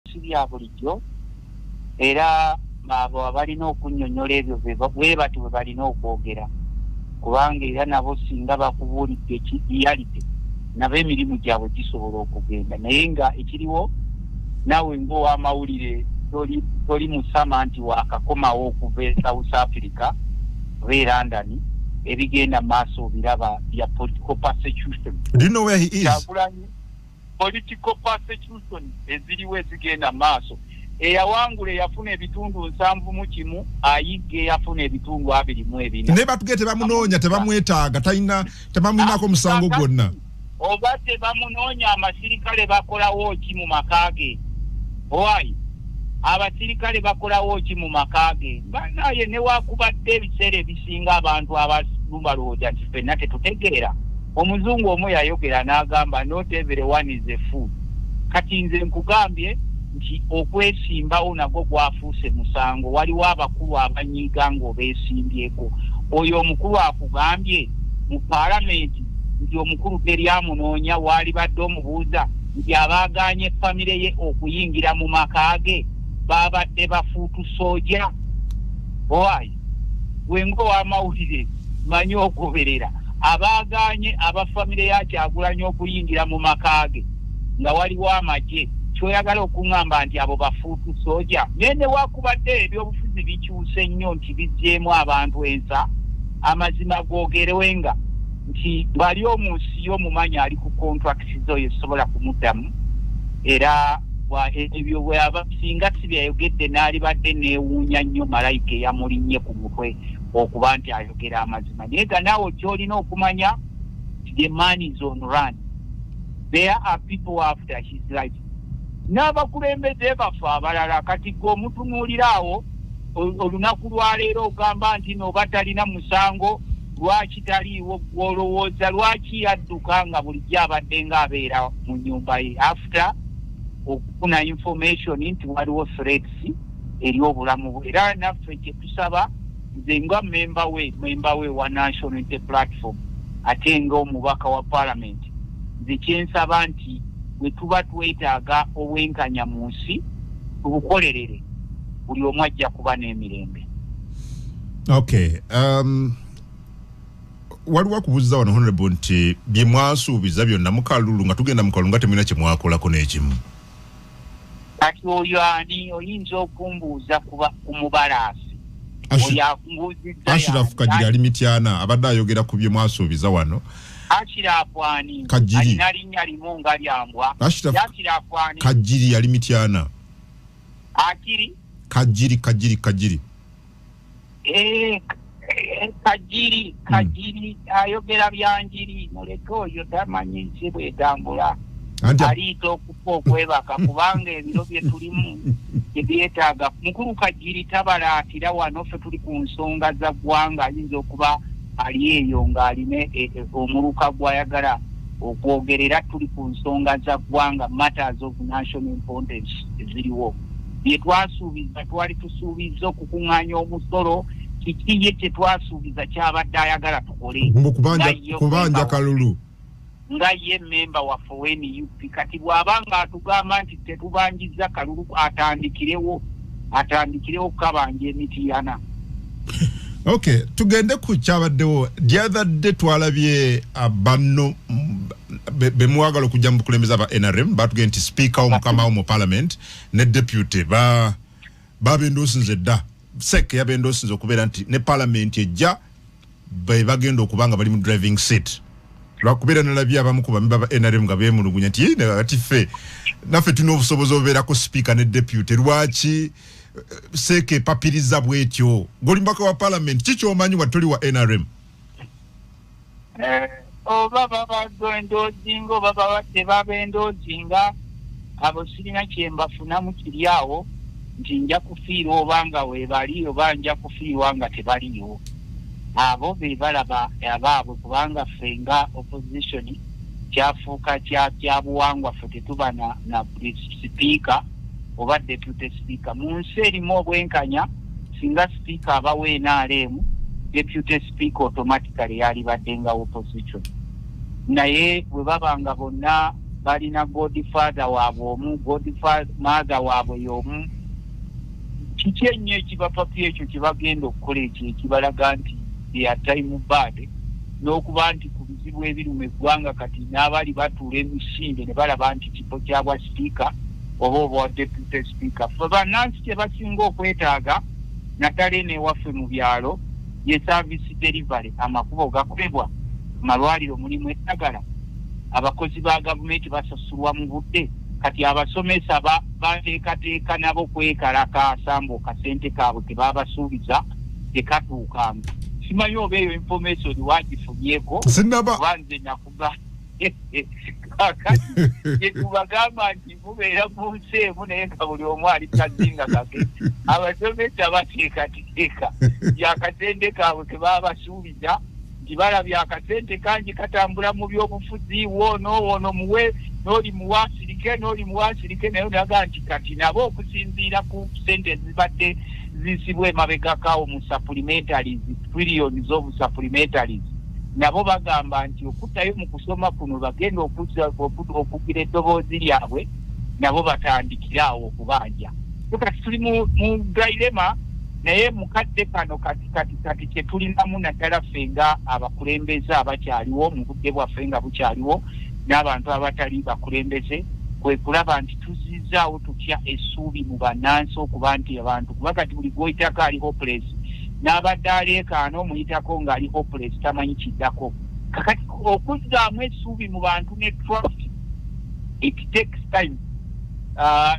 sibya bulijjo era abo abalina okunnyonnyola ebyo bwe bati bwe balina okwogera kubanga era nabo singa bakubuulidde reality nabo emirimu gyabwe gisobola okugenda naye nga ekiriwo naawe ng'owamawulire toli musama nti wakakomawo okuva e South Africa oba e London ebigenda maaso biraba bya political persecution. Do you know where he is? Political persecution eziriwo ezigenda maaso. Eyawangule yafuna ebitundu 7 ayigge yafuna ebitundu 24. Ne batugete bamunoonya tebamwetaaga tebamwinako musango gwonna. Oba tebamunoonya amasirikale bakolawo ki mu makaage. Owaayi abasirikale bakolawo ki mu makaage. Banaye ne wakubadde ebiseera ebisinga abantu abalumba looja nti ffenna tetutegeera. Omuzungu omu yayogera n'agamba not everyone is a fool. Kati nze nkugambye nti okwesimbawo nagwo gwafuuse musango. Waliwo abakulu abanyiiga ng'obeesimbyeko. Oyo omukulu akugambye mu paalamenti nti omukulu teryamunoonya waali badde omubuuza nti abaaganye famire ye okuyingira mu makaage babadde bafuutu sooja. Owaayi wengo w'amawulire manyi ogoberera abaaganye abafamire ya Kyagulanyi okuyingira mu makaage nga waliwo amagye kyoyagala okuŋŋamba nti abo bafuutu sooja. Nene wakubadde ebyobufuzi bikyuse nnyo nti biggyeemu abantu ensa amazima googerewenga nti bali omunsi y'omumanyi ali ku contracts oyo sobola kumuddamu era ebyo bw'aba singa sibyayogedde n'alibadde neewuunya nnyo malayika eyamulinnye ku mutwe okuba nti ayogera amazima. Naye ga naawe ky'olina okumanya the man is on run. There are people after his life. N'abakulembeze bafe abalala kati gwe omutunuuliraawo olunaku lwaleero ogamba nti n'oba talina musango lwaki taliiwo gw'olowooza lwaki yadduka nga bulijjo abadde ng'abeera mu nnyumba ye after okufuna information nti waliwo threats eri obulamu bwe. Era naffe kye tusaba nze nga memba we wa National Unity Platform ate ng'omubaka wa Parliament nze kyensaba nti bwe tuba twetaaga obwenkanya mu nsi tubukolerere buli omu ajja kuba n'emirembe. Okay. Waliwo akubuuza wano honorable nti bye mwasuubiza byonna mu kalulu nga tugenda mu kalulu nga temulina kye mwakolako n'ekimu. Kati oyo ani oyinza okumbuuza ku mubalaasi. Ashraf Kajiri ali Mityana abadde ayogera ku bye mwasuubiza wano. Ashraf ani alina linnya limu nga lyambwa. Ashraf Kajiri ali Mityana. Akiri? Kajiri. Kajiri ayogera byanjiri muleke oyo tamanyi nsi bwetambula. Aliita okufa okwebaka kubanga ebiro bye tulimu ebyetaaga. Mukulu Kajiri tabalaatira wano ffe tuli ku nsonga za ggwanga ayinza okuba ali eyo ng'alina omuluka gw'ayagala okwogerera. Tuli ku nsonga za ggwanga matters of national importance eziriwo. Bye twasuubiza twali tusuubiza okukuŋŋaanya omusolo kiki ye kye twasuubiza kyabadde ayagala tukole kubanja kalulu nga ye memba waffe w'NUP. Kati bw'abanga atugamba nti tetubanjiza kalulu atandikirewo kukabanja Emityana. Okay, tugende ku kyabaddewo. The other day twalabye abanno bemwagala okujja mu bukulembeze aba NRM batugenda nti speaker omukama wo mu parliament ne deputy babendoosinze dda sek yabendoosinze okubeera nti ne parliament ejja bagenda okubanga bali mu driving seat. Lwakubeera nalabye abamu ku bamemba ba NRM nga beemulugunya nti ati ffe naffe tulina obusobozi obubeerako speaker ne deputy lwaki seke papiriza bwetyo goli mbaka wa parliament kikyomanyi watoli wa NRM. Oba babadondozinga oba babadde babendozinga abo sirina kyembafunamu kiri awo nti nja kufiirwa obanga weebali oba nja kufiirwa nga tebaliyo. Abo be balaba abaabwe kubanga ffe nga opposition kyafuuka kyabuwangwa ffe tetuba na speaker oba deputy speaker. Mu nsi erimu obwenkanya singa speaker abawo NRM deputy speaker automatically yalibadde nga opposition. Naye bwe babanga bonna balina godfather waabwe omu godmother waabwe y'omu kiki ennyo ekibapapya ekyo kyebagenda okukola ekyo ekibalaga nti time bad n'okuba nti ku bizibu ebiruma eggwanga kati n'abali batuula emisinde ne balaba nti kipo kyabwa sipiika oba obwa deputy speaker fe bannansi kye basinga okwetaaga naddala eno ewaffe mu byalo ye service delivery amakubo gakolebwa malwaliro mulimu eddagala abakozi ba gavumenti basasulwa mu budde kati abasomesa bateekateeka nabo kwekalakaasa mbu kasente kaabwe ke babasuubiza tekatuukanga simanyi oba eyo information wagifubyeko banze nakuga kakati yetubagamba nti mubeera mu nsi emu naye nga buli omu ali kazinga kake abasomesa bateekateeka byakasente kaabwe ke babasuubiza nti balabya akasente kangi katambula mu byobufuzi woono muwe n'oli muwansirike naye naga nti kati nabo okusinziira ku sente zibadde zisibwa emabegakaawo mu supplementaries trillions of supplementaries nabo bagamba nti okuttayo mu kusoma kuno bagenda okugira eddoboozi lyabwe nabo batandikiraawo okubanja kati tuli mu dilema naye mukadde kano kati kyetulinamu naddala ffe nga abakulembeze abakyaliwo mu budde bwaffe nga bukyaliwo n'abantu abatali bakulembeze kwe kulaba nti tuzizaawo tutya essuubi mu bannansi okuba nti abantu kuba kati buli gwoyitako ali hopeless n'abadde aleekaano omuyitako ng'ali hopeless tamanyi kiddako kakati okuzzaamu essuubi mu bantu ne trust it takes time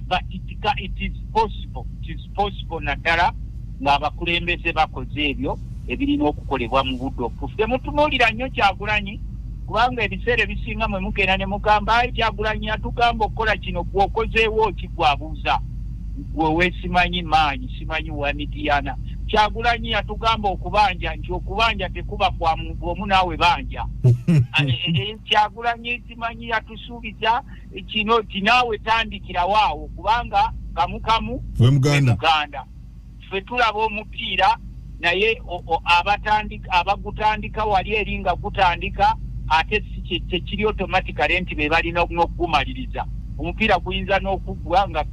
but it is possible naddala ng'abakulembeze bakoze ebyo ebirina okukolebwa mu budde obutuufu temutunuulira nnyo Kyagulanyi kubanga ebiseera ebisinga mwe mugenda ne mugamba ayi Kyagulanyi atugamba okukola kino gwokozeewo kigwabuuza gwe weesimanyi maanyi simanyi wa Midiana Kyagulanyi atugamba okubanja nti okubanja tekuba kwa muntu omu naawe banja Kyagulanyi simanyi yatusuubiza kino tinaawe tandikirawo kubanga kamukamu Muganda ffe tulaba omupiira naye abagutandika wali eri nga gutandika ate tekiri automatically nti be balina n'okugumaliriza omupiira guyinza n'okugwa nga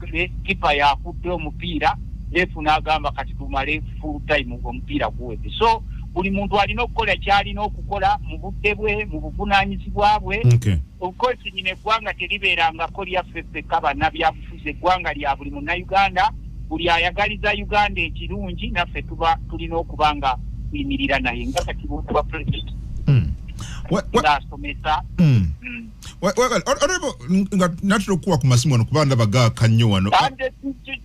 kipa yakudde omupiira lefu n'agamba kati tumale full time omupiira guwedde so buli muntu alina okukola kyalina okukola mu budde bwe mu buvunaanyizibwa bwe obukozi nyina eggwanga teribeerangako lyaffe ffekka bannabyabufuzi eggwanga lya buli munnayuganda buli ayagaliza Uganda ekirungi naffe tulina okuba nga tuyimirira naye nga kati buntu bwa president asomesa nga natera okuwa ku masimu wano kuba ndaba gaaka nnyo wano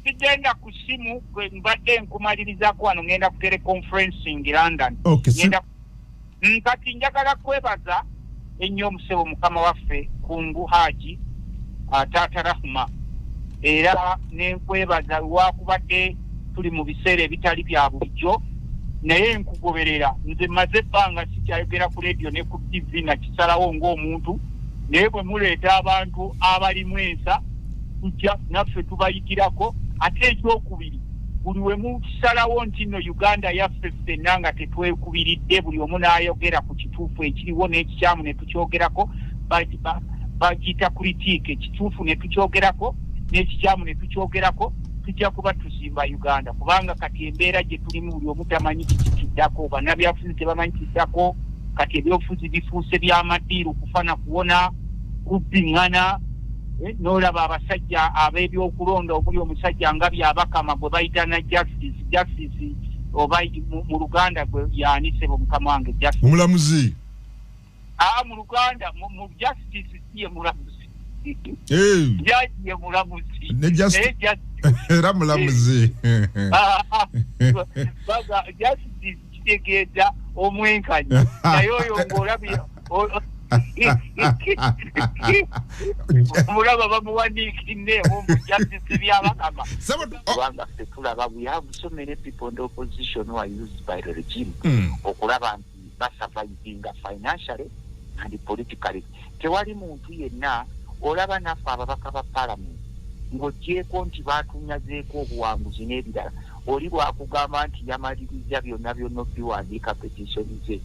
tugenda ku simu mbadde nkumalirizaako wano ngenda ku teleconferencing London kati njagala kwebaza ennyo omusebo mukama waffe Kungu Haji Taata Rahma era nenkwebaza wakubadde tuli mu biseera ebitali bya bulijjo naye nkugoberera nze maze ebbanga sikyayogera ku radio ne ku TV nakisalawo ng'omuntu naye bwe muleeta abantu abalimu ensa tujja naffe tubayitirako ate ekyokubiri buli we mukisalawo nti nno Uganda yaffe ffenna nga tetwekubiridde buli omu n'ayogera ku kituufu ekiriwo n'ekikyamu ne tukyogerako bagiyita critique ekituufu ne tukyogerako n'ekikyamu ne tukyogerako tujja kuba tuzimba Uganda kubanga kati embeera gye tulimu buli omu tamanyi kikiddako bannabyabufuzi tebamanyi kiddako kati ebyobufuzi bifuuse by'amadiiru kufana kuwona kubbiŋŋana n'olaba abasajja ab'ebyokulonda omuli omusajja nga byabakama gwe bayita na justice oba mu Luganda gwe yaanise mukama wange justice omulamuzi mu Luganda mu justice ye mulamuzi jaji ye mulamuzi era mulamuzi baga justice kitegeeza omwenkanyi naye oyo ng'olabye omulaba bamuwandiikidde mu justice byabakama kubanga ffe tulaba we have so many people in the opposition who are used by the regime okulaba nti basurvivinga financially and politically tewali muntu yenna olaba naffe ababaka ba parliament ng'ogyeko nti batunyazeeko obuwanguzi n'ebirala oli bwakugamba nti yamaliriza byonna obiwandiika petitioni ze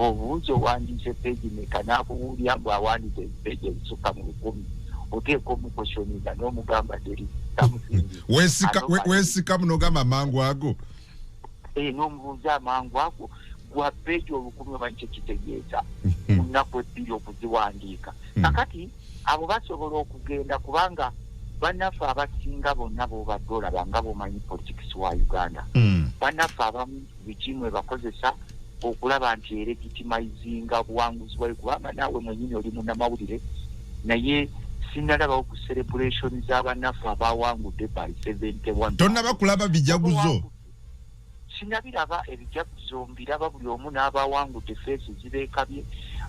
obuuzi owandiise peegi meka n'akubuulya mbu awandiise peegi ezisukka mu 10 oteeka omukosyoniza n'omugamba deri weesika munogamba amangu ago n'omubuuza amangu ago gwa peegi olukumi oba nikyo kitegeeza mu nnaku ebbiri okuziwandiika kakati abo basobola okugenda kubanga bannaffe abasinga bonna b'obadde olaba nga b'omanyi politics wa Uganda bannaffe abamu bikimu ebakozesa okulaba nti elegitimizinga buwanguzi bwayo kubanga naawe mwenyini oli munnamawulire naye sinalabawo ku celebration z'abannaffe abawangudde by 71 tonnaba kulaba bijaguzo sinabiraba ebijaguzo mbiraba buli omu n'abawangudde feesi zibeekabye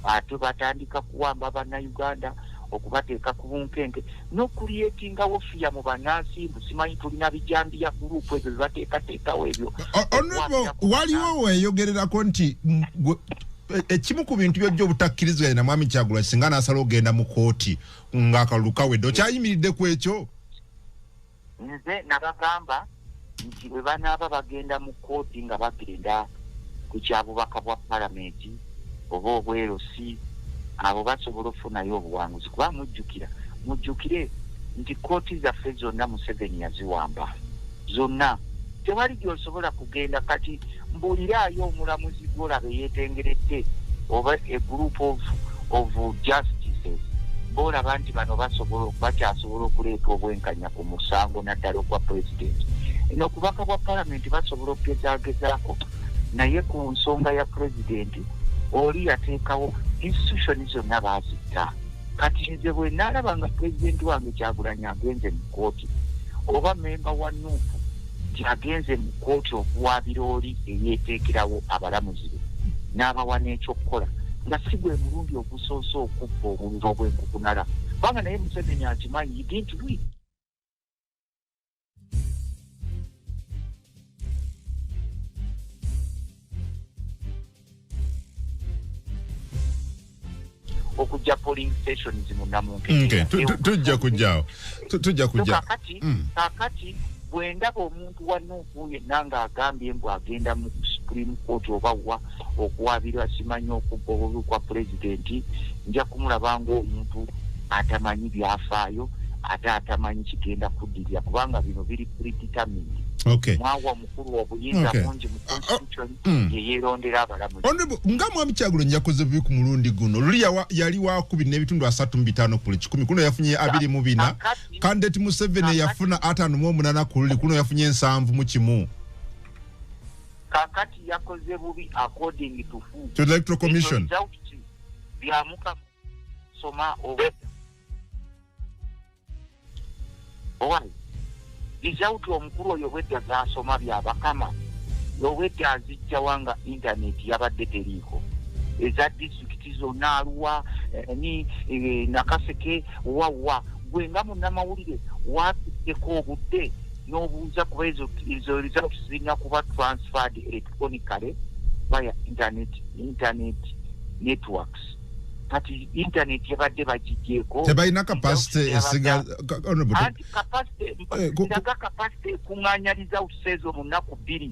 ate batandika kuwamba bannayuganda okubateeka ku bunkenke n'okulietingawo fiya mu bannansi simanyi tulina bijambiya gurupu ebyo bibateekateekawo ebyo waliwo weeyogererako nti ekimu ku bintu byojja obutakkiriziganya na mwami Kyagulanyi singa n'asala ogenda mu kooti ng'akalulu kawedde okyayimiridde ku ekyo nze nabagamba nti bwe banaaba bagenda mu kooti nga bagenda ku kyabubaka bwa palamenti oba obwerosi abo basobola okufunayo obuwanguzi kuba mujjukire nti kooti zaffe zonna Museveni yaziwamba zonna tewali gy'osobola kugenda kati mbuuliraayo omulamuzi gw'olaba yeetengeredde oba a group of justices boolaba nti bano bakyasobola okuleeta obwenkanya ku musango naddala ogwa pulezidenti n'okubaka bwa palamenti basobola okugezaagezaako naye ku nsonga ya pulezidenti oli yateekawo institution zonna baazita kati nze bwe naalaba nga pulezidenti wange Kyagulanyi agenze mu kooti oba memba wa nuufu agenze mu kooti okuwaabira oli eyeeteekerawo abalamuzi be n'abawa n'ekyokukola nga si gwe mulundi ogusoose okubba obululu obw'enkukunala kubanga naye Museveni akimanyi he didn't do it. Okujja polling stations mu Namunke tujja kujja kakati bwendaba omuntu wa nuufu yenna ng'agambye mbu agenda mu Supreme Court oba wa okuwaabirwa simanyi okubba obululu kwa pulezidenti nja kumulaba ng'omuntu atamanyi byafaayo ate atamanyi kigenda kuddirira kubanga bino biri predetermined mwawa mukulu obuyinza bungi mu constitution yeyeerondera abalamuzi nga mwami Kyagulanyi yakoze bubi ku mulundi guno luli yali wakubi n'ebitundu 3.5 ku 10 kuno yafunye 24 candidate Museveni yafuna 58 ku luli kuno yafunye 7 kakati yakoze bubi according to the Electoral Commission byamuka soma owai izauti omukulu oyo bwedda zasoma byabakama yowedda azijja wanga internet yabadde teriiko eza disitulikiti zonna Arua Nakaseke wawa gwe nga munnamawulire waatuddeko obudde n'obuuza kuba ezo results zirina kuba transferred electronically via internet networks kati internet yabadde bagigyeko tebalina capacity esiga capacity kuŋŋaanya results ezo mu nnaku 2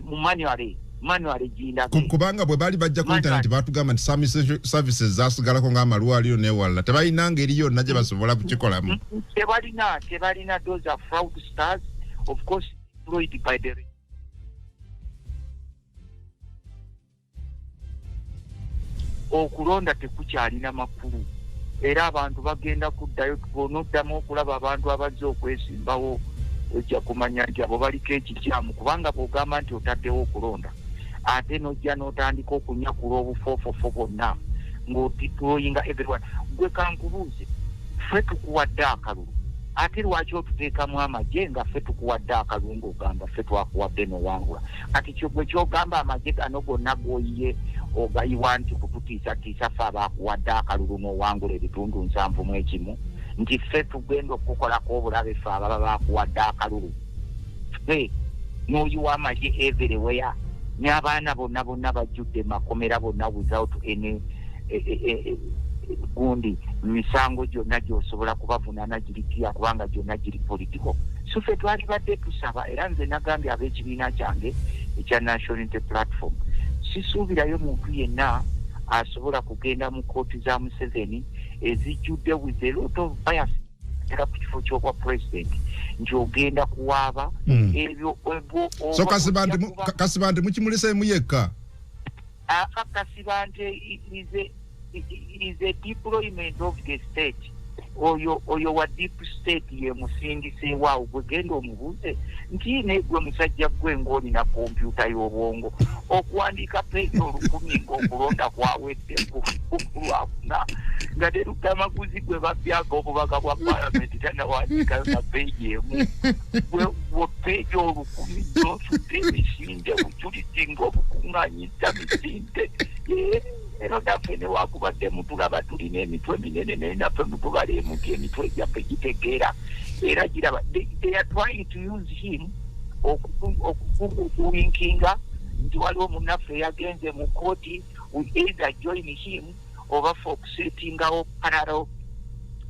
mu manual gindaga kubanga bwe bali bajja ku internet batugamba nti services zasigalako ng'amalwaliro n'ewalala tebalina ngeri yonna gye basobola kukikolamu tebalina those are fraudsters of course employed by the okulonda tekukyalina makulu era abantu bagenda kuddayo tubonaoddamu okulaba abantu abazze okwesimbawo ojja kumanya nti abo baliko ekikyamu kubanga bw'ogamba nti otaddewo okulonda ate n'ojja n'otandika okunyakula obufoofofo bonna ng'otitoyinga everyone gwe kankubuuze ffe tukuwadde akalulu ate lwaki otuteekamu amagye nga ffe tukuwadde akalulu ng'ogamba ffe twakuwadde n'owangula kati gwe kyogamba amagye gano gonna g'oyiye ogayiwa nti kututiisatiisa ffe abaakuwadde akalulu n'owangula ebitundu 71 nti ffe tugenda okukolako obulabe ffe ababa baakuwadde akalulu ffe n'oyiwa amagye everywhere n'abaana bonna bajjudde makomera bonna without any gundi misango gyonna gy'osobola kubavunaana girikiya kubanga gyonna giri politiko so ffe twali badde tusaba era nze nagambye ab'ekibiina kyange ekya National Unity Platform sisuubirayo muntu yenna asobola kugenda mu kooti za Museveni ezijjudde with a lot of bias era ku kifo ky'obwa president nti ogenda kuwaaba ebyo so Kasibande mukimulise muyekka Kasibande is a deployment of the state oyo wa deep state ye musingise waawo gwe genda omubuuze nti negwe musajja gwe ng'olina kompyuta y'obwongo okuwandiika peegi 1000 ng'okulonda kwawedde kulwakuna nga terutamaguzi gwe babyako obubaka bwa palamenti tanawandiika na peegi emu bwe peegi 1000 gy'osudde emisinde bujulizi ng'obukuŋŋaanyizza misinde ero naffe ne wakubadde mutulaba tulina emitwe minene naye naffe mutubala emuti emitwe gyaffe gitegeera era giraba they are trying to use him okuwinkinga nti waliwo munnaffe yagenze mu kooti we either join him oba for okusetingawo parallel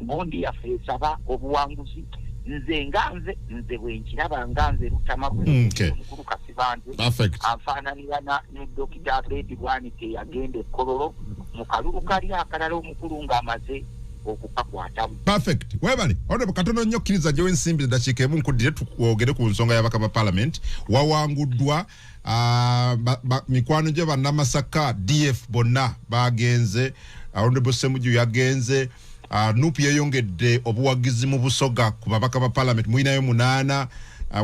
bondi yaffe esaba obuwanguzi nze bwenkiraba nga nze Mukulu Kasibande afaananira ne Dr. Abedi Bwanike yagenda Kololo mu kalulu kali akalala omukulu ng'amaze okukakwatamu. Perfect. Webale ono katono nnyo kkiriza gyewe ensimbi eddakiika emu nkudire twogere ku nsonga y'abaka ba parliament wawanguddwa mikwano gye bannamasaka DF bonna bagenze Honorable Ssemujju yagenze Nupi yayongedde obuwagizi mu Busoga ku babaka ba parliament muinayo 8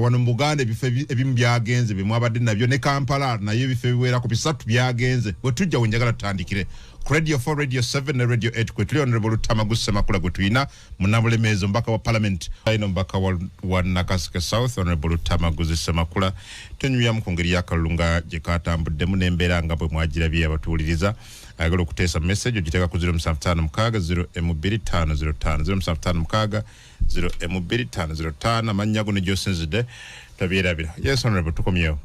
wano mu Buganda ebifo ebimu byagenze bimwabadde nabyo ne Kampala nayo ebifo biwera ku 3 byagenze bwe tujja wenjagala tutandikire ku Radio 4 Radio 7 ne Radio 8 kwe tuli Honorable Lutamaguzi Ssemakula gwe tulina munabulemezo mbaka wa parliament ino mbaka wa Nakaseke South Honorable Lutamaguzi Ssemakula tenyuyamu ku ngeri y'akalunga gye katambuddemu n'embeera nga bwe mwagirabye abatuuliriza ayagala okuteesa message ogiteeka ku 07505 02505 amannya go ne gyosinzidde tabyerabira. Yes Honorable tukomyewo.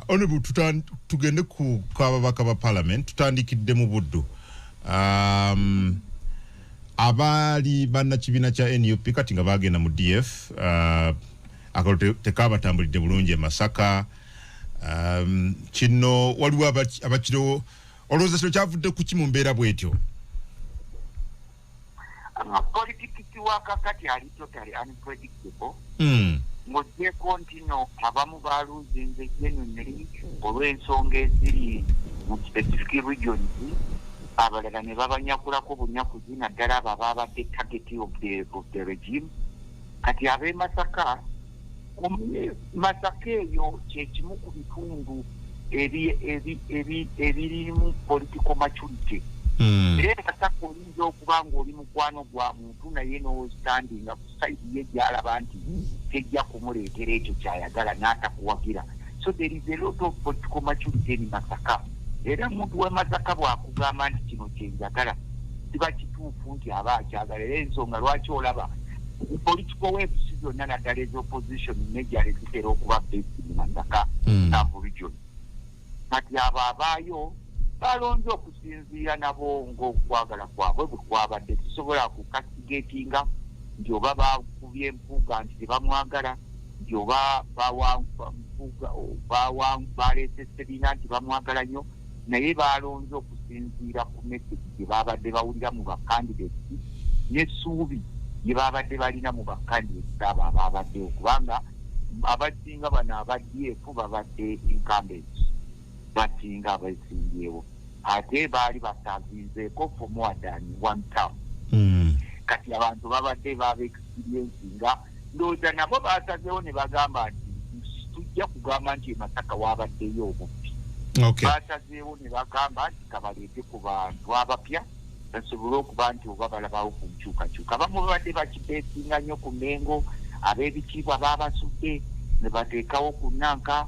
Honorable tugende ku kababaka ba parliament tutandikidde mu Buddu abali bannakibiina kya NUP kati nga bagenda mu DF akalo tekabatambulidde bulungi e Masaka kino waliwo abakiro olowooza kino kyavudde ku kimu mbeera bwetyo politics wakakati ali totally unpredictable ng'ogyeko ntino abamu baaluzinze genuinely olw'ensonga eziri mu specific regions abalala ne babanyakulako bunyakuzi naddala abo ababadde target of the regime kati ab'e Masaka Masaka eyo kyekimu ku bitundu ebirimu political maturity era Masaka oyinza okuba ng'oli mukwano gwa muntu naye n'ostandinga ku side ye gy'alaba nti tejja kumuleetera ekyo kyayagala n'atakuwagira so there is a lot of political maturity in Masaka era muntu w'e Masaka bw'akugamba nti kino kyenjagala kiba kituufu nti aba akyagala era ensonga lwaki olaba political waves zonna naddala ez'opposition nejjala zitera okuba based mu Masaka South region kati abo abaayo balonze okusinziira nabo ng'okwagala kwabwe bwe kwabadde tusobola kukastigatinga nti oba bakubye empuuga nti tebamwagala nti oba baleese ebibiina nti bamwagala nnyo naye balonze okusinziira ku message gye babadde bawulira mu bacandidates n'essuubi gye babadde balina mu bacandidates abo ababaddewo kubanga abasinga bano abaddeef babadde incumbents basinga abeesimbyewo ate baali basavinzeeko for more than one term kati abantu babadde baba experiencinga ndowooza nabo basazeewo ne bagamba nti tujja kugamba nti Masaka waabaddeyo obubbi basazeewo ne bagamba nti kabaleete ku bantu abapya basobole okuba nti oba balabawo ku nkyukakyuka abamu babadde bakibeesinga nnyo ku Mengo ab'ebitiibwa baabasudde ne bateekawo ku Nanka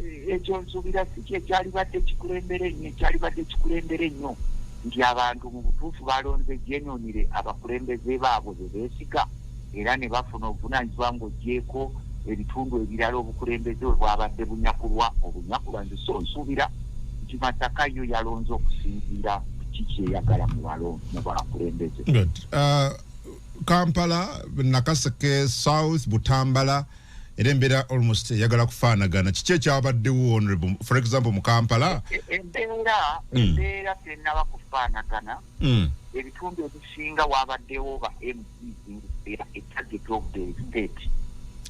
ekyo nsuubira si kye ekyalibadde kikulembere nnyo nti abantu mu butuufu balonze gyenonire abakulembeze baabwe be beesiga era ne bafuna obuvunaanyizibwa ng'ogyeko ebitundu ebirala obukulembeze bwe bwabadde obunyakulwa nze so nsuubira nti Masaka yo yalonze okusinziira ki kyeyagala mu bakulembeze. Kampala, Nakaseke South, Butambala era embeera almost yagala kufaanagana kiki ekyabaddewo honorable for example mu Kampala embeera tennaba kufaanagana ebitundu ebisinga wabaddewo ba MPs era a target of the state.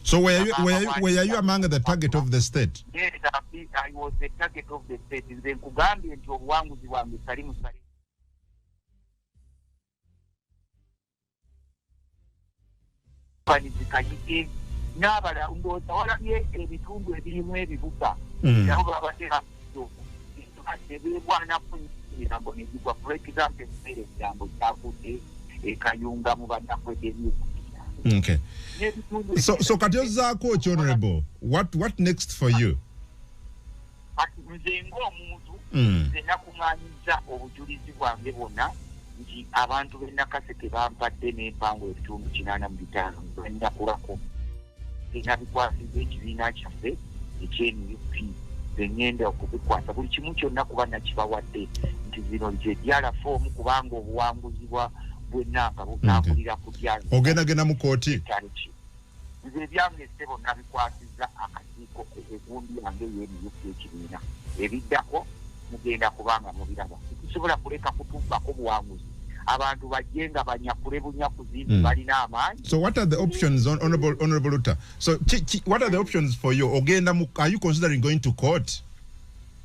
So were you among the target of the state? Yes, I was the target of the state. Nze nkugambye nti obuwanguzi bwange sali musali panizikayike n'abala ndowooza walabye ebitundu ebirimu ebibuga nabo babadde beebwanako emirambo negigwa. For example emmere ekigambo kyavudde ekayunga mu bannakwedde Okay. So kati ozzaako ki honorable? What next for you? Nze ng'omuntu nze nakuŋŋaanyiza obujulizi bwange bwonna nti abantu b'e Nakaseke bampadde n'empango ebitundu 85 bwennakulako era bikwasiza ekibiina kyaffe ekye-NUP ngenda okubikwasa buli kimu kyonna kuba nakibawadde nti zino gye dyala foomu kubanga obuwanguzi bw'ennanga butambulira ku dyala ogendagenda mu kooti nze ebyange ssebo nabikwasiza akakiiko egundi yange y'NUP ekibiina ebiddako mugenda kubanga mubiraba tusobola kuleka kutumbako buwanguzi abantu bajjenga banyakule bunyakuzi balina amaanyi. So what are the options on honorable Lutah? So what are the options for you? Are you considering going to court?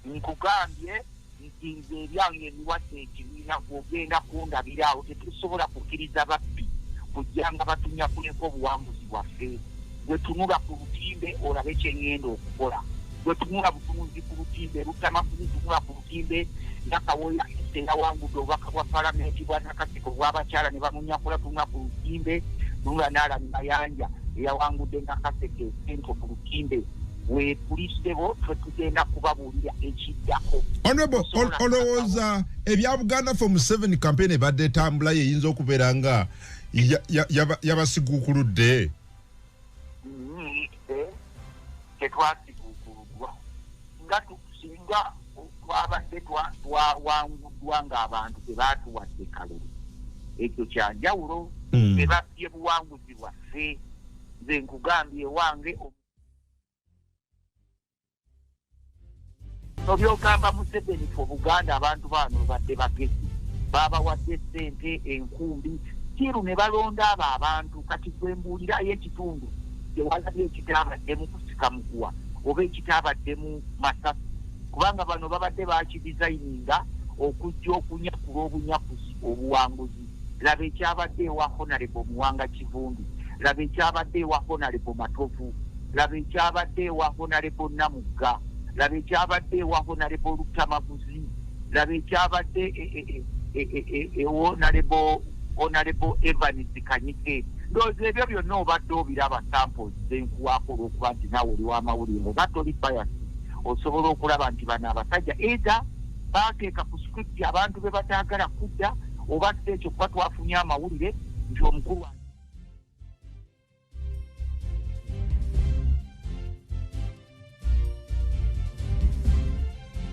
Nkugambye nti nze ebyange ebiwadde ekibiina ogenda kundabira awo tetusobola kukkiriza babbi kujjanga batunyakuleko obuwanguzi bwaffe. Gwe tunula ku lutimbe olabe kyeŋŋenda okukola. Gwe tunula butunuzi ku lutimbe Lutamakuzi tunula ku lutimbe Nakawoya eyawangudde obubaka bwa palamenti bwa Nakaseke obw'abakyala ne bamunyakula tunula ku lutimbe tunula n'Alani Mayanja eyawangudde Nakaseke sente ku lutimbe. We pulisebo tugenda kubabuulira ekiddako. Honorable olowooza ebya Buganda for Museveni campaign ebadde etambula yeyinza okubeera nga yabasiguukuludde? Tetwasiguukuludwa nga tukusinga twabadde twawanguddwa ng'abantu tebaatuwadde kalulu. Ekyo kyanjawulo tebabbye buwanguzi bwaffe. Nze nkugambye ewange Obyogamba Museveni for Buganda abantu bano badde bagezi babawadde ssente enkumbi kiru ne balonda abo abantu kati kwembuulirayo ekitundu gyewalabye ekitaabadde mu kusika muguwa oba ekitaabadde mu Masaka kubanga bano babadde bakidizayininga okujja okunyakula obunyakuzi obuwanguzi. Laba ekyabadde ewa Honorable Muwanga Kivumbi, laba ekyabadde ewa Honorable Matovu, laba ekyabadde ewa Honorable Namugga, laba ekyabadde ewa Honorable Lutamaguzi, laba ekyabadde Honorable Evans Kanyike. Ndowooza ebyo byonna obadde obiraba samples zenkuwaako olw'okuba nti naawe oli w'amawulire oba toli bias osobola okulaba nti bano abasajja either baateeka ku script abantu be bataagala kudda oba si ekyo kuba twafunye amawulire nti omukulu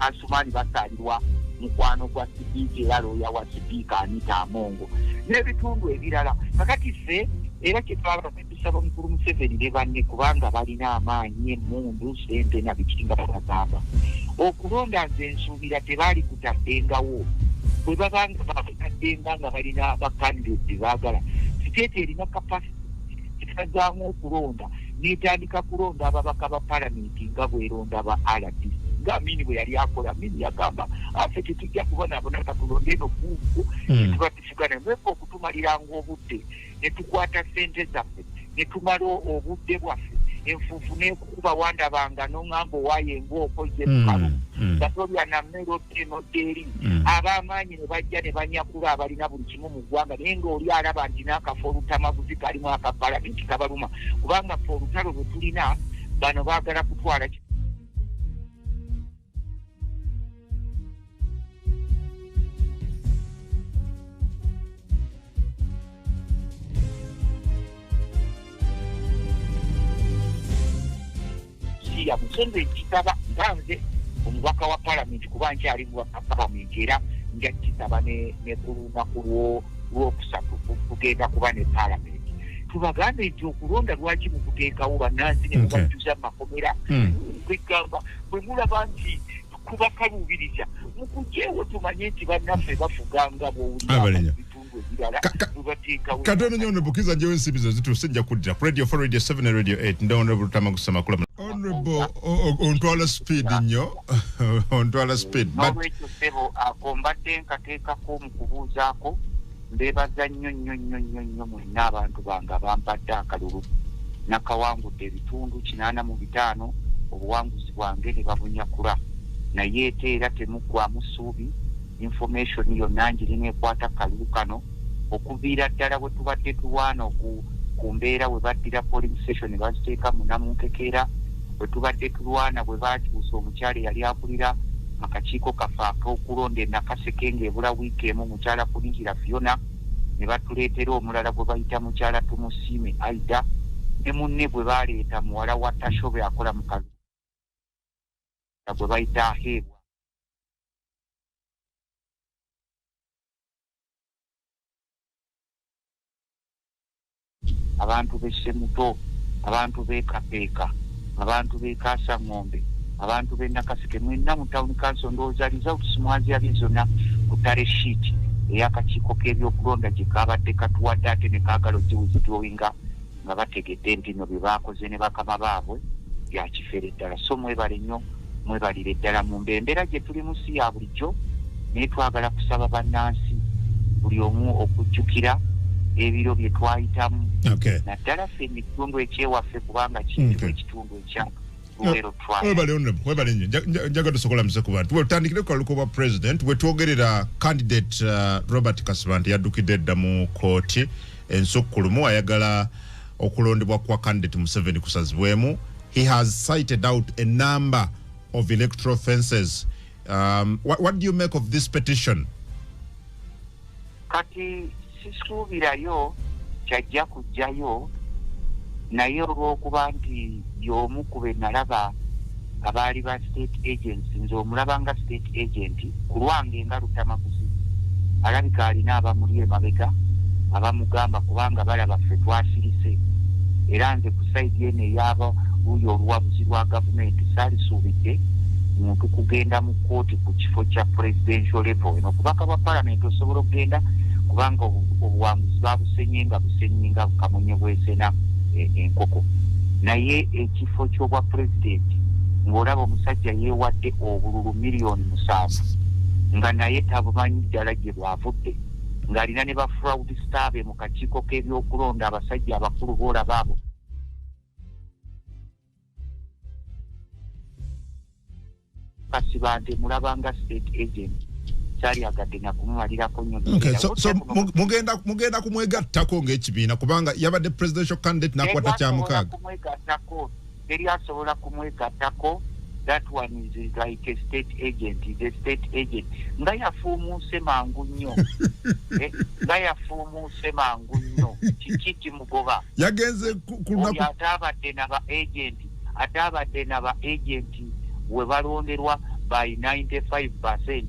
Asumani basaalirwa mukwano gwa sipiika era looya wa sipiika Anita Amongo n'ebitundu ebirala. Kakati ffe era kyetwaba tusaba omukulu Museveni ne banne kubanga balina amaanyi emmundu ssente na biki nga bagamba okulonda. Nze nsuubira tebaali kutaddengawo bwe babanga bakutaddenga nga balina bakandidate baagala siteeti erina kapasiti kitazaamu okulonda n'etandika kulonda ababaka ba palamenti nga bweronda ba RDC nga Amini bwe yali akola. Amini yagamba affe tetujja kubonaabona katulonde eno kuuku netuba tufugana mweka okutumaliranga obudde ne tukwata ssente zaffe ne tumala obudde bwaffe enfuufu n'ekukuba wandabanga n'oŋŋamba owayenga okoze mukalu gatolya nammere ottenodde eri ab'amaanyi ne bajja ne banyakula abalina buli kimu mu ggwanga naye ng'oli alaba nti n'akafo olutamaguzi kalimu akapalamenti kabaluma kubanga ffe olutalo lwe tulina bano baagala kutwala ya Museveni kitaba nganze omubaka wa palamenti kuba nkyali mubaka palamenti era njakitaba ne ku lunaku lwokusatu tugenda kuba ne palamenti tubagambe nti okulonda lwaki mukuteekawo bannansi ne mubajjuza makomera kwegamba bwe mulaba nti kubakaluubiriza mukujeewo tumanye nti bannaffe bafuganga bwowulira bitundu ebirala webateekawo katono nyo onobukiza njewo ensibi zo zituuse nja kuddira ku radio 4 radio 7 ne radio 8 nda honorable Tamagusa Makula honorable ontwala speed nnyo ontwala speed n'olwekyo ssebo akombadde nkateekako mu kubuuzaako mbeebaza nnyo mwenna abantu bange bampadde akalulu nakawangudde ebitundu 85 obuwanguzi bwange ne babunyakula naye ate era temuggwamu ssuubi information yonna njirina ekwata kalulu kano okuviira ddala bwe tubadde tulwana ku mbeera bwe baddira polling station ne baziteeka mu Namunkekeera bwe tubadde tulwana bwe baakyusa omukyala yali akulira akakiiko kaffe ak'okulonda e Nakaseke ng'ebula wiiki emu mukyala Kulingira Fiona ne batuleetera omulala gwe bayita mukyala Tumusiime Aida ne munne gwe baleeta muwala wa Tashobe akola mu kazi gwe bayita Aheebwa abantu b'Essemuto abantu b'Ekapeeka abantu b'Ekaasa Ng'ombe abantu b'e Nakaseke mwenna mu town council ndowooza results mwazyabye zonna ku ttale sheet ey'akakiiko k'ebyokulonda gye kaabadde katuwadde ate ne kaagala ogiwuzidrowinga nga bategedde nti no bye baakoze ne bakama baabwe bya kifere ddala so mwebale nnyo mwebalire ddala mu mbeera gye tuli mu si ya bulijjo naye twagala kusaba bannansi buli omu okujjukira ebiro bye twayitamu naddala ffe ekitundu ekyewaffe kubanga kintu ekitundu ekya webale nnyo njagala tusokola muse ku bantu wetutandikire ku kaluko bwa president wetwogerera candidate Robert Kasibanti yaddukidde edda mu kooti ensukkulumu ayagala okulondebwa kwa candidate Museveni kusazibwemu. He has cited out a number of electoral offences. What do you make of this petition? Kati sisuubirayo kyajja kujjayo naye olw'okuba nti y'omu ku be nalaba abaali ba state agents nze omulaba nga state agent ku lwange nga Lutamaguzi alabika alina abamuli emabega abamugamba kubanga balaba ffe twasirise era nze ku saidi eno eyaba buyo oluwabuzi lwa gavumenti saalisuubidde muntu kugenda mu kkooti ku kifo kya presidential level eno kubaka bwa parliament osobola okugenda kubanga obuwanguzi babusenyenga bukamunye bwesena enkoko naye ekifo ky'obwa pulezidenti ng'olaba omusajja yeewadde obululu miliyoni 7 nga naye tabumanyi ddala gye bwavudde ng'alina ne ba fraud stabe mu kakiiko k'ebyokulonda abasajja abakulu boolaba abo Kasibante mulabanga state agent kyali agadde na kumumalirako nnyo. So mugenda kumwegattako ng'ekibiina kubanga yabadde presidential candidate n'akwata kya mukaaga. Teri asobola kumwegattako. That one is like a state agent. Is a state agent. Nga yafuumuuse mangu nnyo. Nga yafuumuuse mangu nnyo. Kiki mugoba. Yagenze kunaku. Atabadde n'aba agent we balonderwa by 95%.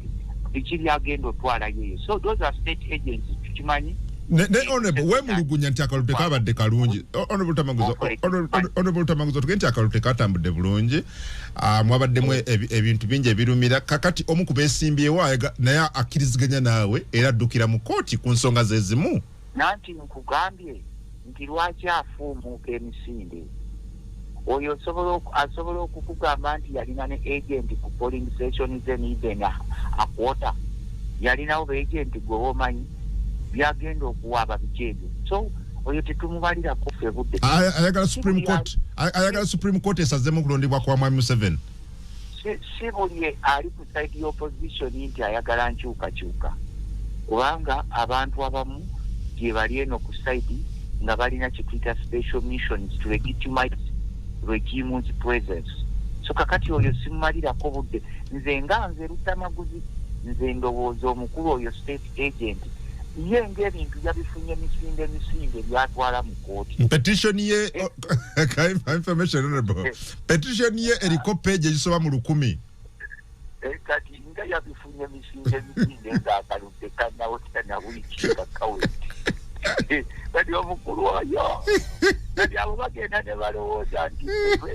Bikiri agenda otwala yeyo. So those are state agents tukimanyi. Ne honorable we muligunya nti akalute kabadde kalungi. Honorable Tamaguzo tugenti akalute katambudde bulungi. Mwabaddemu ebintu bingi ebirumira kakati omu ku beesimbyewo naye akkiriziganya naawe era addukira mu kooti ku nsonga ze zimu. Nanti nkugambye nti lwaki afuumuuka emisinde. Oyo asobola okukugamba nti yalina ne agent ku polling station ze n'ibena akwota yalinawo be agent gwe womanyi byagenda okuwaaba bikebyo so oyo tetumubalirako ffe budde ayagala Supreme Court esazemu okulondebwa kwa Mwami Museveni si buli ali ku side y'opposition nti ayagala nkyukakyuka kubanga abantu abamu gye bali eno ku side nga balina kyetuyita special missions to legitimize regime's presence. So kakati oyo simumalirako budde nze Lutamaguzi nze ndowooza omukulu oyo state agent ye ng'ebintu yabifunye misinde byatwala mu kooti. Petition ye information honorable. Petition ye eriko page egisoba mu 1000. Kati nga yabifunye misinde ng'akaludde kannawo tana wiiki kakaweti. kati omukulu oyo kati abo bagenda ne balowooza nti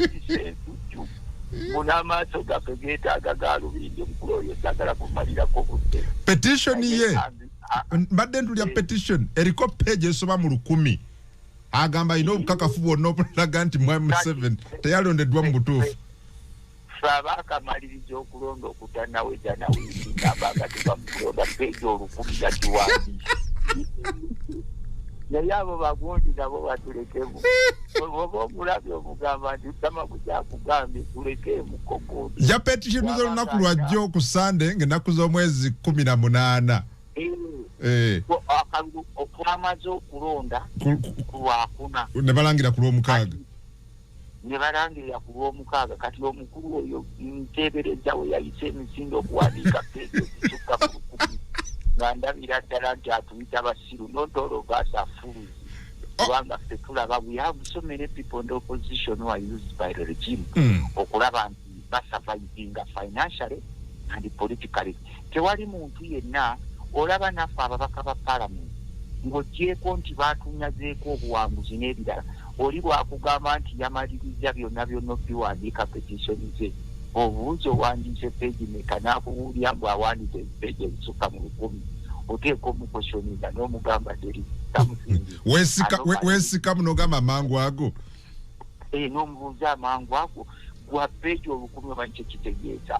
ekisentuju muna amaaso gaffe geetaaga galubindi omukulu oyo sagala kumalirako budde petition ye mbadde ntulya petition eriko page esoma mu 10 agamba ino obukakafu bwonna obulaga nti mwami Museveni teyalondeddwa mu butuufu faba akamaliriza okulonda okutannaweza nawindi ngambanga tebamukulonda page 10 gatiwandi naye abo bagundi nabo batulekemu oba omulabye omugamba nti tamagu kyakugambye tuleke mukogondi ya petition z'olunaku lwajjo ku Sunday ng'ennaku z'omwezi 18 akalulu okwamaze okulonda ku lwakuna ne balangira ku lw'omukaaga ne balangirira ku lw'omukaaga kati omukulu oyo nteebereza we yayise emisinde okuwandiika peegi ezisukka ku 10 nga ndabira ddala nti atuyita basiru not all of us are fools kubanga ffe tulaba we have so many people in the opposition who are used by the regime okulaba nti basurvivinga financially and politically tewali muntu yenna olaba naffe ababaka ba parliament ng'ogyeko nti batunyazeeko obuwanguzi n'ebirala oli bwakugamba nti yamaliriza byonna byonna obiwandiika petitioni ze obuuzi owandiise peegi meka n'akubuulya mbu awandiise peegi ezisukka mu 10 oteeka omukwesyoninga n'omugamba teri tamusingi weesika munogamba amangu ago n'omubuuza amangu ago gwa peegi 10 banikyo kitegeeza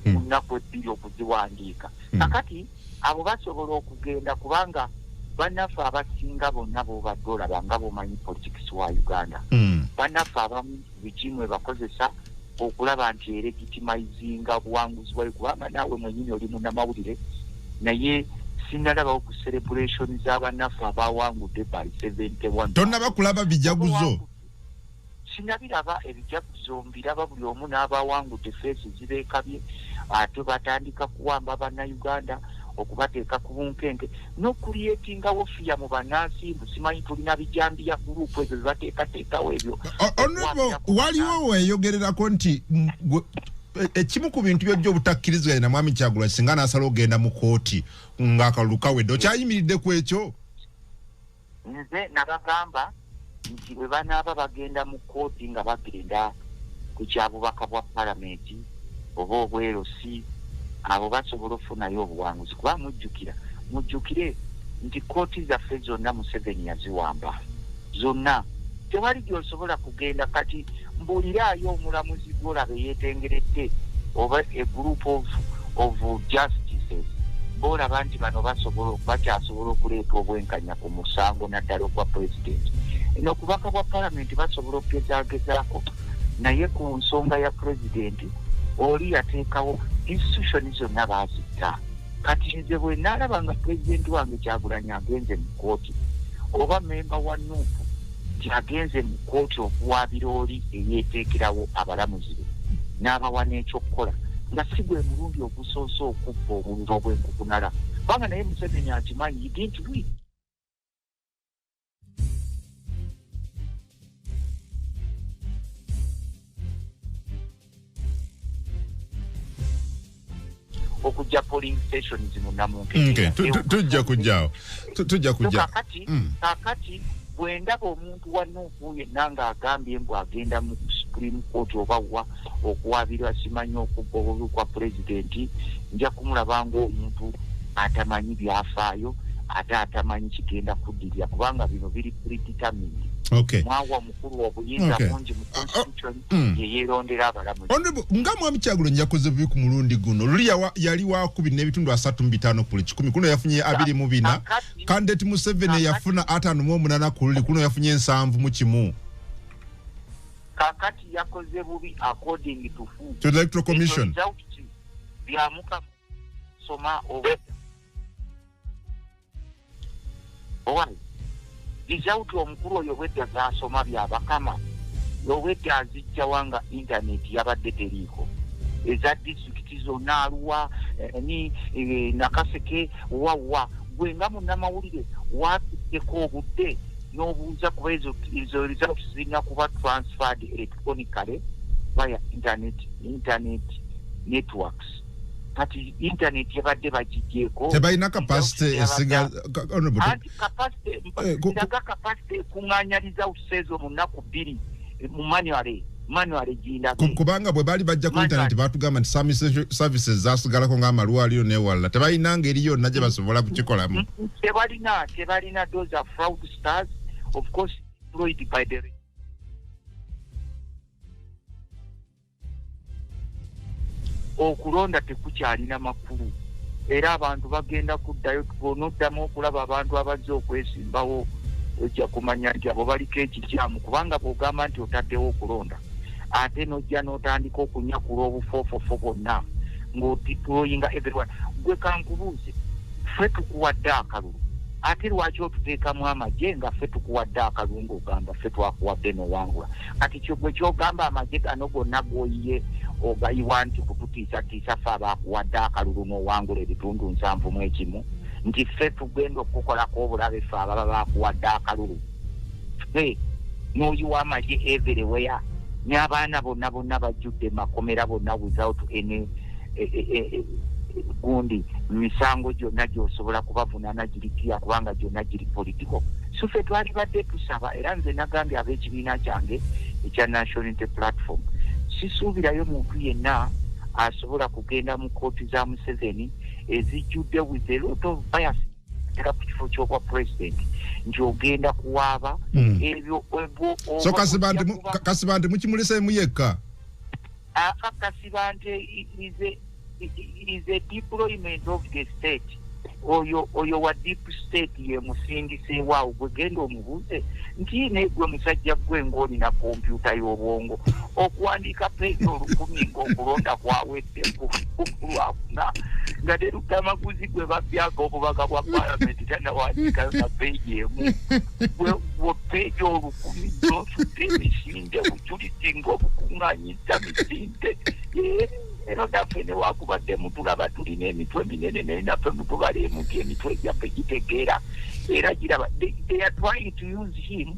mu nnaku ebbiri okuziwandiika kakati abo basobola okugenda kubanga bannaffe abasinga bonna b'obadde olaba nga b'omanyi politics wa Uganda bannaffe abamu bikimu ebakozesa okulaba nti elegitimizinga obuwanguzi bwayo kubanga naawe mwenyini oli munnamawulire naye sinalabawo ku celebration z'abannaffe abawangudde by 71 tonnaba kulaba bijaguzo sinabiraba ebijaguzo mbiraba buli omu n'abawangudde feesi zibeekabye ate batandika kuwamba bannayuganda okubateeka ku bunkenke n'okulietingawo fiya mu bannansi simanyi tulina bijambiya gurupu ebyo bibateekateekawo ebyo waliwo weeyogererako nti ekimu ku bintu byojja obutakkiriziganya na mwami Kyagulanyi singa n'asala ogenda mu kooti ng'akalulu kawedde okyayimiridde ku ekyo nze nabagamba nti bwe banaaba bagenda mu kooti nga bagenda ku kyabubaka bwa palamenti oba obwerosi abo basobola okufunayo obuwanguzi kuba mujjukire nti kooti zaffe zonna Museveni yaziwamba zonna tewali gy'osobola kugenda kati mbuuliraayo omulamuzi gw'olaba yeetengeredde oba a group of justices b'olaba nti bano bakyasobola okuleeta obwenkanya ku musango naddala ogwa pulezidenti n'okubaka bwa palamenti basobola okugezaagezaako naye ku nsonga ya pulezidenti oli yateekawo institution zonna baazita kati nze bwe naalaba nga pulezidenti wange Kyagulanyi agenze mu kooti oba memba wa nuupu nti agenze mu kooti okuwaabira oli eyeeteekerawo abalamuzi be n'abawa n'ekyokukola nga si gwe mulundi ogusoose okubba obululu obw'enkukunala kubanga naye Museveni akimanyi you didn't do it. okujja polling stations mu Namunke tujja kujjaawo kakati bwendaba omuntu wa nuupu yenna ng'agambye mbu agenda mu Supreme Court oba wa okuwaabirwa simanyi okubba obululu kwa pulezidenti nja kumulaba ng'omuntu atamanyi byafaayo ate atamanyi kigenda kuddirira kubanga bino biri predetermined. Mwawa mukulu obuyinza mungi mu constitution yeyeerondera abalamuzi. Nga mwami Kyagulanyi yakoze bubi ku mulundi guno luli yali wakubiri n'ebitundu 3.5 ku 10 kuno yafunye 24 candidate Museveni yafuna 58 ku luli kuno yafunye 7 kakati yakoze bubi according to the Electoral Commission byamuka soma Rizauti omukulu oyo bwedda zaasoma byabakama yowedda azijja wanga internet yabadde teriiko eza disitulikiti zonna Arua Nakaseke wawa gwe nga munnamawulire waatuddeko obudde n'obuuza kuba ezo results zirina kuba transferred electronically via internet networks kati internet yabadde bagigyeko tebalina capacity esiga capacity kunganyaliza usezo mu nnaku 2 mu manual jindaga kubanga bwe bali bajja ku internet batugamba nti services zasigalako ng'amalwaliro n'ewalala tebalina ngeri yonna gye basobola kukikolamu tebalina those are fraudsters of course employed by the okulonda tekukyalina makulu era abantu bagenda kuddayo bonoddamu okulaba abantu abazze okwesimbawo ojja kumanya nti abo baliko ekikyamu kubanga bw'ogamba nti otaddewo okulonda ate nojja n'otandika okunyakula obufoofofo bwonna ng'otiployinga everyone gwe kankubuuze ffe tukuwadde akalulu ate lwaki otuteekamu amagye nga ffe tukuwadde akalulu ng'ogamba ffe twakuwadde n'owangula kati gwe kyogamba amagye gano gonna g'oyiye ogayiwa nti kututiisatiisa ffe abaakuwadde akalulu n'owangula ebitundu 71 nti ffe tugenda okukolako obulabe ffe ababa baakuwadde akalulu ffe n'oyiwa amagye everywhere n'abaana bonna bajjudde makomera bonna without any gundi misango gyonna gy'osobola kubavunaana girikiya kubanga gyonna giri politiko so ffe twali badde tusaba era nze nagambye ab'ekibiina kyange ekya National Unity Platform sisuubirayo muntu yenna asobola kugenda mu kooti za Museveni ezijjudde with a lot of bias era ku kifo ky'obwa president nti ogenda kuwaaba ebyo so kasibante mukimuleseemu yekka kasibante is a deployment of the state oyo wa deep state ye musingise waawo gwe genda omubuuze nti negwe musajja gwe ng'olina kompyuta y'obwongo okuwandiika peegi 1000 ng'okulonda kwawedde kulwafuna nga teruta amaguzi gwe babyako obubaka bwa palamenti tanawandiikayo na peegi emu gwe peegi 1000 gy'osudde emisinde bujulizi ng'obukuŋŋaanyiza misinde era naffe ne wakubadde mutulaba tulina emitwe minene naye naffe mutubaleemu nti emitwe gyaffe gitegeera era giraba they are trying to use him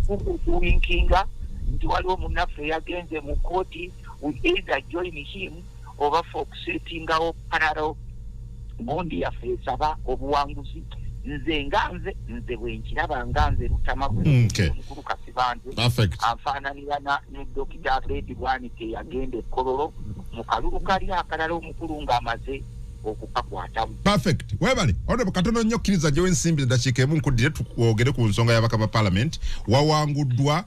okuwinkinga nti waliwo munnaffe yagenze mu kooti we either join him oba fe okusetingawo parallel gundi yaffe esaba obuwanguzi nze bwenkiraba nga nze Lutamaguzi Kasibante anfaananira ne Dr. Fred Bwanike yagenda ekkololo mu kalulu kali akalala omukulu ng'amaze okukakwata. Perfect. Webale ono katono nnyo kkiriza gye wensimbi dakiika emu nkuddire tukwogere ku nsonga y'abaka ba parliament wawanguddwa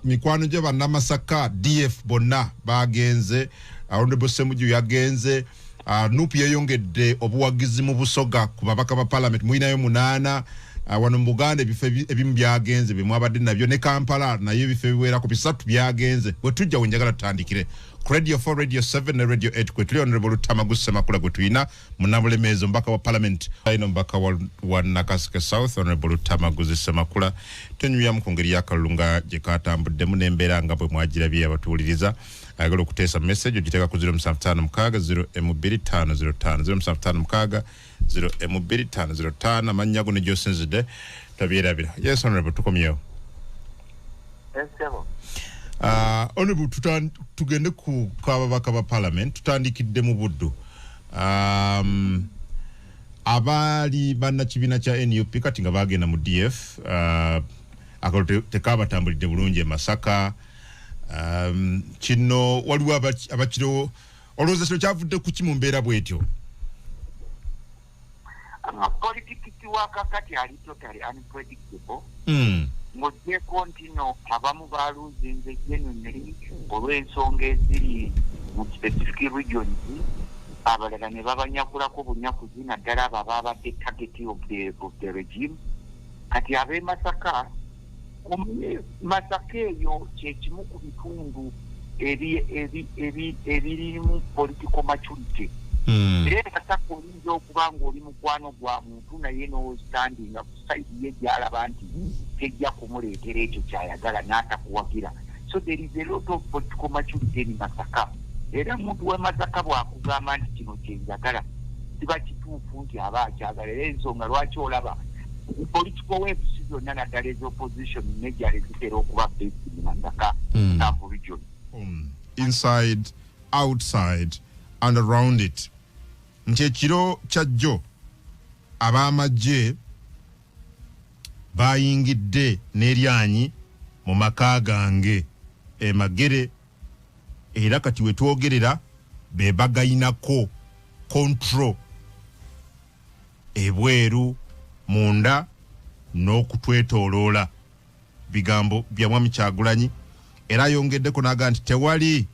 mikwano gye bannamasaka DF bonna bagenze Honorable Ssemujju yagenze Nupi yeyongedde obuwagizi mu Busoga ku babaka ba parliament muinayo 8 wano mu Buganda ebifo ebimu byagenze bimwabadde nabyo ne Kampala nayo ebifo biwera ku 3 byagenze bwe tujja wenjagala tutandikire ku Radio 4 Radio 7 ne Radio 8 kwe tuli Honorable Lutamaguzi Ssemakula gwe tulina munabulemezo mbaka wa parliament ino mbaka wa Nakaseke South Honorable Lutamaguzi Ssemakula tenyuya mu kongeri yakalunga gye katambuddemu n'embeera nga bwe mwagirabye abatuuliriza ayagala okuteesa message ogiteeka ku 07505 02505 amannya go ne gyosinzidde tabyerabira. Yes Honorable tukomyewo. Honorable tugende ku kababaka ba parliament tutandikidde mu Buddu abali banna kibiina kya NUP kati nga bagenda mu DF akalo tekabatambulidde bulungi e Masaka kino waliwo abakiro olowooza kino kyavudde ku kimu mbeera bwetyo politics wakakati ali totally unpredictable ng'ogyeko nti no abamu baaluzinze genuinely olw'ensonga eziri mu specific regions abalala ne babanyakulako bunyakuzi naddala abo ababadde target of the regime kati ab'e Masaka Masaka eyo kyekimu ku bitundu ebirimu political maturity era Masaka oyinza okuba ng'oli mukwano gwa muntu naye n'ostandinga ku side ye gy'alaba nti tejja kumuleetera ekyo kyayagala n'atakuwagira so there is a lot of political maturity in Masaka era muntu w'e Masaka bw'akugamba nti kino kyenjagala kiba kituufu nti aba akyagala era ensonga lwaki olaba political waves zonna naddala ez'opposition nejjala zitera okuba based in Masaka region inside outside and around it. Nti ekiro kyajjo abamagye bayingidde n'eryanyi mu maka gange Magere, era kati wetwogerera be bagayinako control ebweru munda n'okutwetooloola. Bigambo bya Mwami Kyagulanyi. Era yongeddeko n'aga nti tewali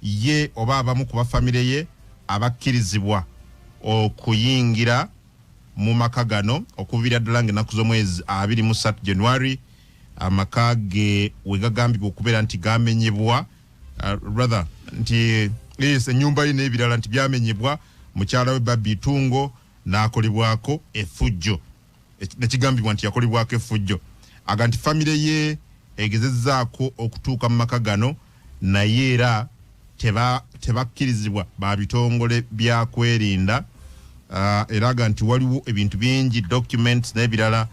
ye oba abamu ku bafamire ye abakkirizibwa okuyingira mu maka gano okuviira ddala ng'ennaku z'omwezi 23 January amaka ge we gagambibwa okubeera nti gamenyebwa rather nti ennyumba ye n'ebirala nti byamenyebwa mukyala we Babbi Tungo n'akolebwako effujjo. Nekigambibwa nti yakolebwako effujjo. Aga nti famire ye egezezzaako okutuuka mu maka gano naye era tebakkirizibwa ba bitongole bya kwerinda. Era aga nti waliwo ebintu bingi documents n'ebirala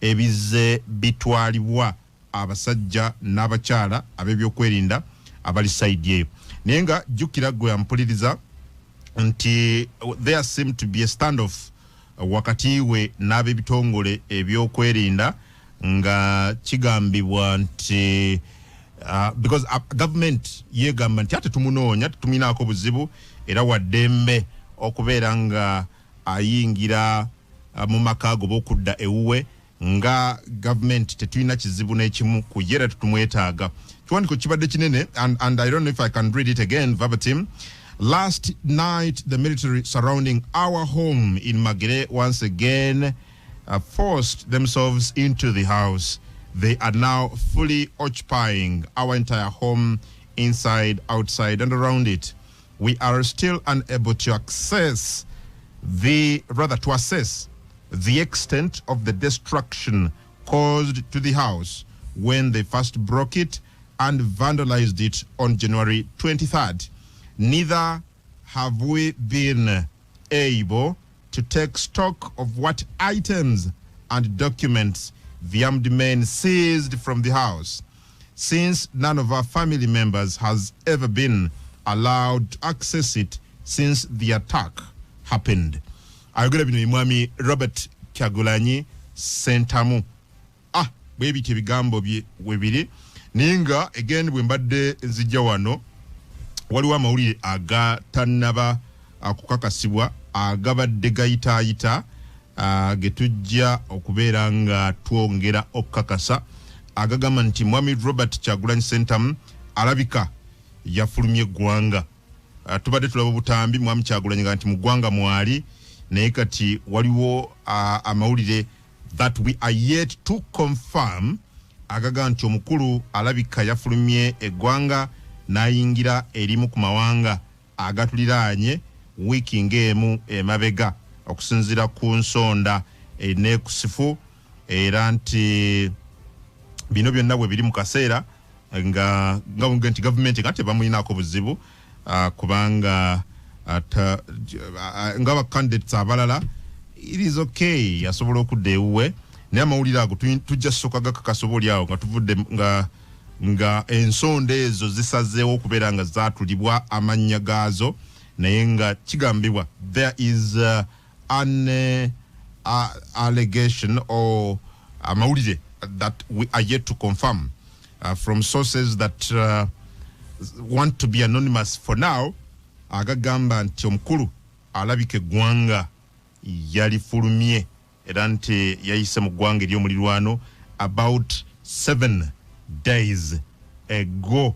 ebize bitwalibwa abasajja n'abakyala ab'ebyokwerinda abali side eyo. Naye nga jjukira gwe ampuliriza nti there seem to be a standoff wakati we n'ab'ebitongole ebyokwerinda nga kigambibwa nti because government yegamba nti ate tumunoonya tuminaako buzibu era waddembe okubeera nga ayingira mu maka ago b'okudda ewuwe nga government tetulina kizibu n'ekimu ku ye era tutumwetaaga. Kiwandiiko kibadde kinene and I don't know if I can read it again verbatim. Last night the military surrounding our home in Magere once again forced themselves into the house. They are now fully occupying our entire home, inside, outside, and around it. We are still unable to assess the extent of the destruction caused to the house when they first broke it and vandalized it on January 23rd. Neither have we been able to take stock of what items and documents the armed men seized from the house, since none of our family members has ever been allowed to access it since the attack happened. Ayogera bino Mwami Robert Kyagulanyi Ssentamu. Bwebityo ebigambo bye webiri. Ninga again bwe mbadde nzijja wano waliwo amawulire agatannaba kukakasibwa agabadde gayitaayita getujja okubeera nga twongera okukakasa agagamba nti Mwami Robert Kyagulanyi Ssentamu alabika yafulumye eggwanga. Tubadde tulaba obutambi Mwami Kyagulanyi nti mu ggwanga mwali naye kati waliwo amawulire that we are yet to confirm agaga nti omukulu alabika yafulumye eggwanga n'ayingira erimu ku mawanga agatuliraanye wiiki ng'emu emabega okusinziira ku nsonda enekusifu era nti bino byonna bwe biri mu kaseera nga nti gavumenti nga tebamulinaako buzibu kubanga nga bacandidates abalala it is okay yasobola okudda ewuwe naye amawulire ago tujja soka gakakasa oli awo nga tuvudde nga ensonda ezo zisazeewo okubeera nga zaatulibwa amannya gaazo naye nga kigambibwa there is an allegation or amawulire that we are yet to confirm from sources that want to be anonymous for now agagamba nti omukulu alabika eggwanga yalifulumye era nti yayise mu ggwanga ery'omulirwano about 7 days ago.